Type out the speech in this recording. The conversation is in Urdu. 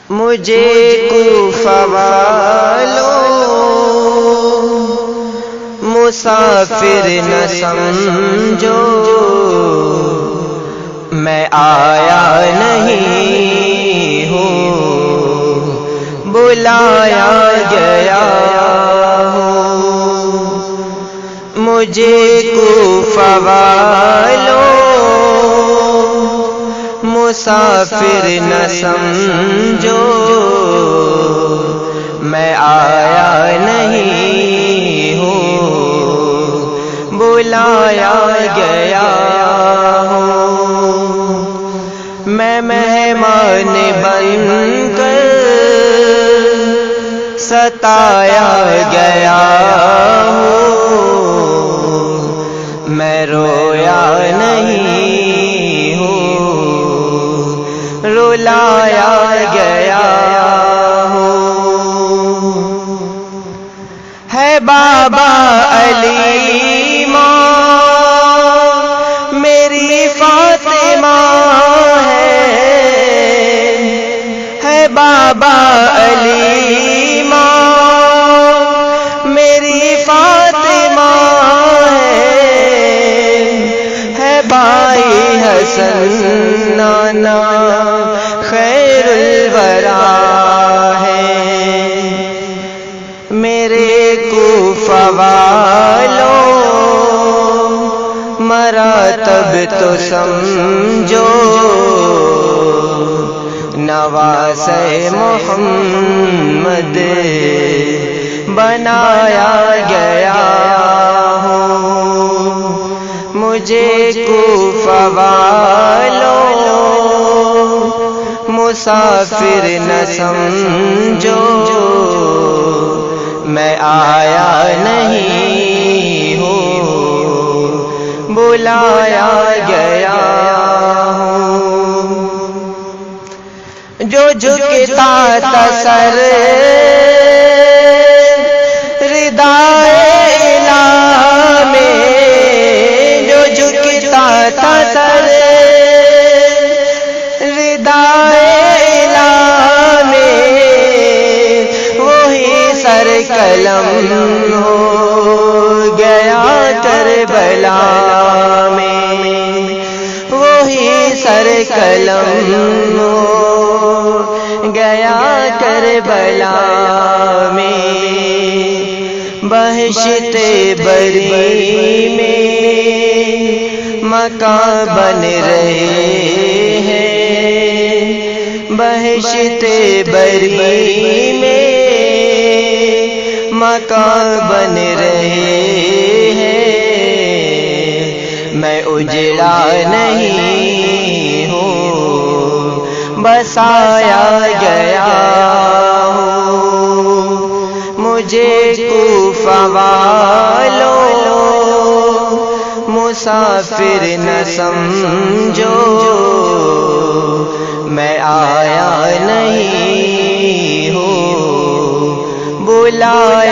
مجھے کوفہ والوں مسافر نہ سمجھو، میں آیا نہیں ہوں بلایا گیا ہوں۔ مجھے کوفہ والوں مسافر نہ سمجھو، میں آیا نہیں ہوں بلایا گیا ہوں۔ میں مہمان بن کر ستایا گیا ہوں، میں رویا نہیں ہوں رلایا گیا ہوں۔ ہے بابا علی ماں میری فاطمہ ہے بابا علی ماں میری فاطمہ ہے بھائی حسن نانا خیر الورا ہے۔ میرے کوفہ والوں مراتب تو سمجھو، نواسے محمد بنایا گیا ہوں۔ مجھے کوفہ والوں مسافر نہ سمجھو، میں آیا نہیں ہوں بلایا گیا ہوں۔ جو جھکتا تھا سر ردائے الہ میں، جو جھکتا تھا سر ردائے الہ میں، وہی سر قلم ہو گیا کربلا میں، وہی سر قلم ہو گیا کربلا میں۔ بہشت بری میں مکان بن رہے ہیں، بہشت بری میں مکان بن رہے ہیں، میں اجڑا نہیں ہوں بسایا گیا ہوں۔ مجھے کوفہ والوں مسافر نہ سمجھو، میں آیا نہیں ہوں بلایا